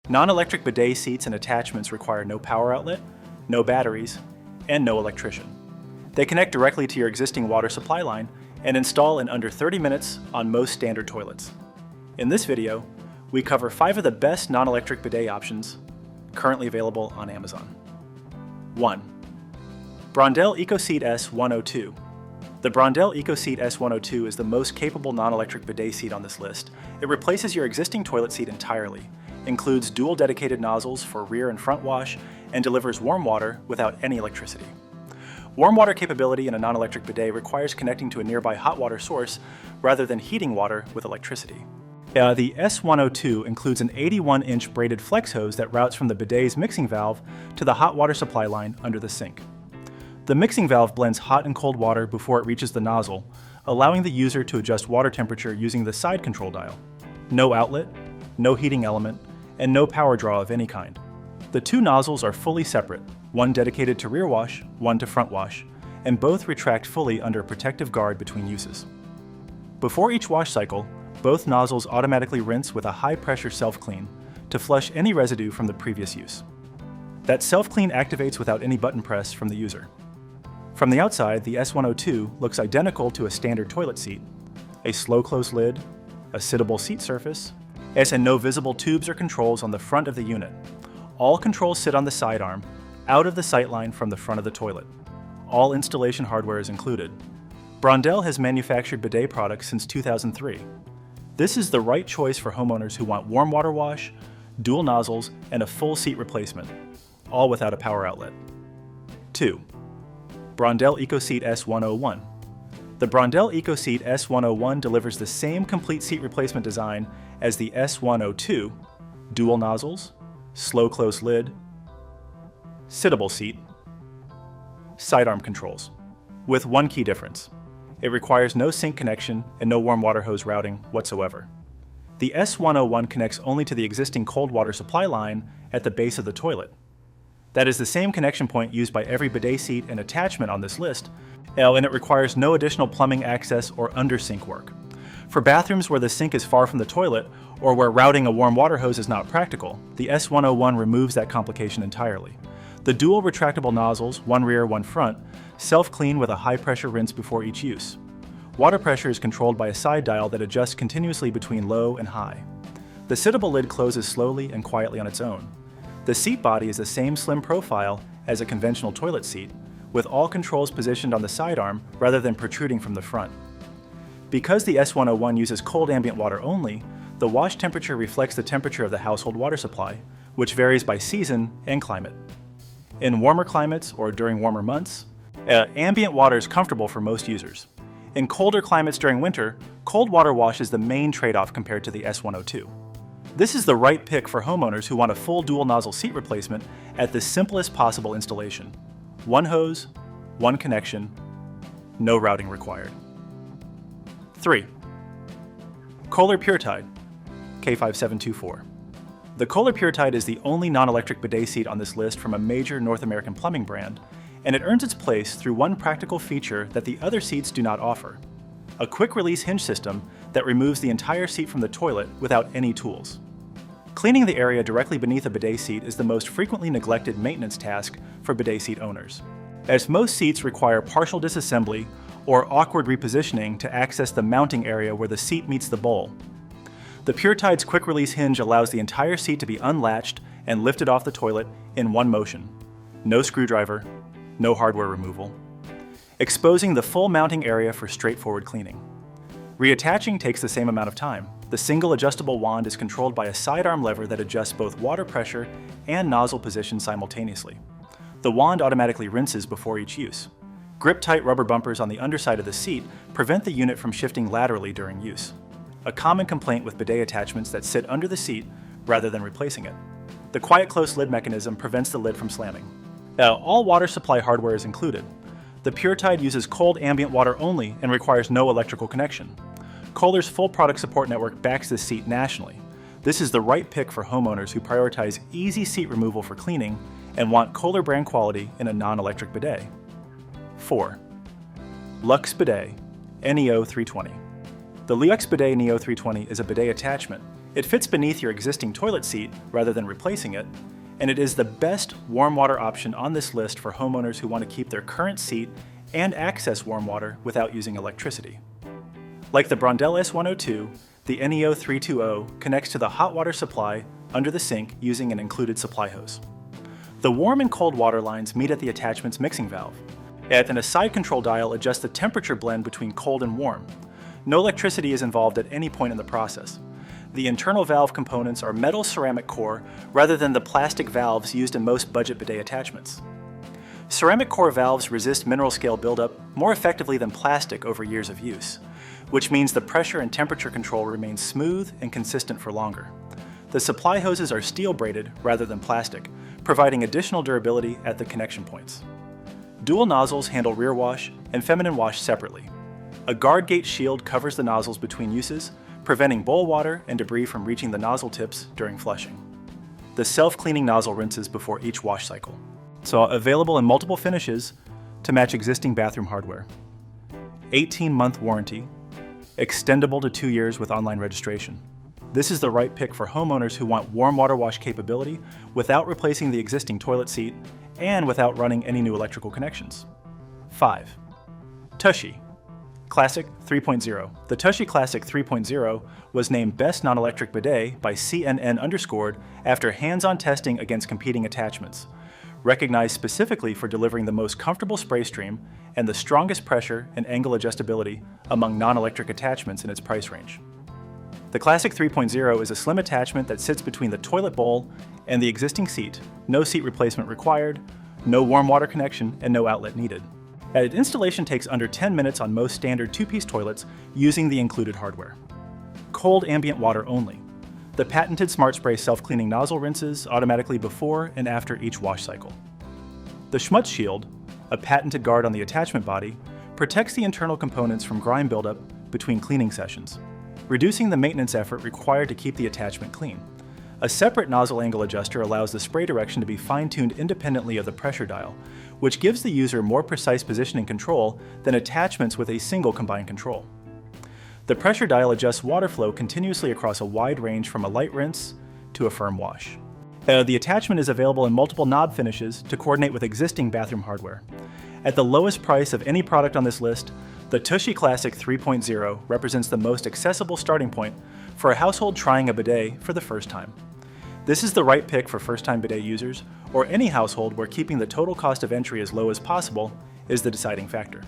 Non-electric bidet seats and attachments require no power outlet, no batteries, and no electrician. They connect directly to your existing water supply line and install in under 30 minutes on most standard toilets. In this video, we cover 5 of the best non-electric bidet options currently available on Amazon. 1. Brondell EcoSeat S102. The Brondell EcoSeat S102 is the most capable non-electric bidet seat on this list. It replaces your existing toilet seat entirely, includes dual dedicated nozzles for rear and front wash, and delivers warm water without any electricity. Warm water capability in a non-electric bidet requires connecting to a nearby hot water source rather than heating water with electricity. The S102 includes an 81-inch braided flex hose that routes from the bidet's mixing valve to the hot water supply line under the sink. The mixing valve blends hot and cold water before it reaches the nozzle, allowing the user to adjust water temperature using the side control dial. No outlet, no heating element, and no power draw of any kind. The 2 nozzles are fully separate, one dedicated to rear wash, one to front wash, and both retract fully under a protective guard between uses. Before each wash cycle, both nozzles automatically rinse with a high-pressure self-clean to flush any residue from the previous use. That self-clean activates without any button press from the user. From the outside, the S102 looks identical to a standard toilet seat, a slow-close lid, a sittable seat surface, and no visible tubes or controls on the front of the unit. All controls sit on the sidearm, out of the sightline from the front of the toilet. All installation hardware is included. Brondell has manufactured bidet products since 2003. This is the right choice for homeowners who want warm water wash, dual nozzles, and a full seat replacement, all without a power outlet. 2. Brondell EcoSeat S101. The Brondell EcoSeat S101 delivers the same complete seat replacement design as the S102, dual nozzles, slow close lid, sittable seat, sidearm controls, with one key difference. It requires no sink connection and no warm water hose routing whatsoever. The S101 connects only to the existing cold water supply line at the base of the toilet. That is the same connection point used by every bidet seat and attachment on this list, and it requires no additional plumbing access or under-sink work. For bathrooms where the sink is far from the toilet or where routing a warm water hose is not practical, the S101 removes that complication entirely. The dual retractable nozzles, one rear, one front, self-clean with a high-pressure rinse before each use. Water pressure is controlled by a side dial that adjusts continuously between low and high. The sittable lid closes slowly and quietly on its own. The seat body is the same slim profile as a conventional toilet seat, with all controls positioned on the sidearm rather than protruding from the front. Because the S101 uses cold ambient water only, the wash temperature reflects the temperature of the household water supply, which varies by season and climate. In warmer climates or during warmer months, ambient water is comfortable for most users. In colder climates during winter, cold water wash is the main trade-off compared to the S102. This is the right pick for homeowners who want a full dual nozzle seat replacement at the simplest possible installation. One hose, one connection, no routing required. 3. Kohler Puretide, K5724. The Kohler Puretide is the only non-electric bidet seat on this list from a major North American plumbing brand, and it earns its place through one practical feature that the other seats do not offer: a quick-release hinge system that removes the entire seat from the toilet without any tools. Cleaning the area directly beneath a bidet seat is the most frequently neglected maintenance task for bidet seat owners, as most seats require partial disassembly or awkward repositioning to access the mounting area where the seat meets the bowl. The Puretide's quick-release hinge allows the entire seat to be unlatched and lifted off the toilet in one motion. No screwdriver, no hardware removal, exposing the full mounting area for straightforward cleaning. Reattaching takes the same amount of time. The single adjustable wand is controlled by a sidearm lever that adjusts both water pressure and nozzle position simultaneously. The wand automatically rinses before each use. Grip-tight rubber bumpers on the underside of the seat prevent the unit from shifting laterally during use, a common complaint with bidet attachments that sit under the seat rather than replacing it. The quiet close lid mechanism prevents the lid from slamming. All water supply hardware is included. The Puretide uses cold ambient water only and requires no electrical connection. Kohler's full product support network backs this seat nationally. This is the right pick for homeowners who prioritize easy seat removal for cleaning and want Kohler brand quality in a non-electric bidet. 4. LUXE Bidet NEO 320. The LUXE Bidet NEO 320 is a bidet attachment. It fits beneath your existing toilet seat rather than replacing it, and it is the best warm water option on this list for homeowners who want to keep their current seat and access warm water without using electricity. Like the Brondell S102, the NEO 320 connects to the hot water supply under the sink using an included supply hose. The warm and cold water lines meet at the attachment's mixing valve, and a side control dial adjusts the temperature blend between cold and warm. No electricity is involved at any point in the process. The internal valve components are metal ceramic core rather than the plastic valves used in most budget bidet attachments. Ceramic core valves resist mineral scale buildup more effectively than plastic over years of use, which means the pressure and temperature control remains smooth and consistent for longer. The supply hoses are steel braided rather than plastic, providing additional durability at the connection points. Dual nozzles handle rear wash and feminine wash separately. A guard gate shield covers the nozzles between uses, preventing bowl water and debris from reaching the nozzle tips during flushing. The self-cleaning nozzle rinses before each wash cycle. So available in multiple finishes to match existing bathroom hardware. 18-month warranty, extendable to 2 years with online registration. This is the right pick for homeowners who want warm water wash capability without replacing the existing toilet seat and without running any new electrical connections. 5. TUSHY Classic 3.0. The TUSHY Classic 3.0 was named Best Non-Electric Bidet by CNN_ after hands-on testing against competing attachments, recognized specifically for delivering the most comfortable spray stream and the strongest pressure and angle adjustability among non-electric attachments in its price range. The Classic 3.0 is a slim attachment that sits between the toilet bowl and the existing seat, no seat replacement required, no warm water connection, and no outlet needed. And installation takes under 10 minutes on most standard 2-piece toilets using the included hardware. Cold ambient water only. The patented Smart Spray self-cleaning nozzle rinses automatically before and after each wash cycle. The Schmutz Shield, a patented guard on the attachment body, protects the internal components from grime buildup between cleaning sessions, reducing the maintenance effort required to keep the attachment clean. A separate nozzle angle adjuster allows the spray direction to be fine-tuned independently of the pressure dial, which gives the user more precise positioning control than attachments with a single combined control. The pressure dial adjusts water flow continuously across a wide range from a light rinse to a firm wash. The attachment is available in multiple knob finishes to coordinate with existing bathroom hardware. At the lowest price of any product on this list, the TUSHY Classic 3.0 represents the most accessible starting point for a household trying a bidet for the first time. This is the right pick for first-time bidet users or any household where keeping the total cost of entry as low as possible is the deciding factor.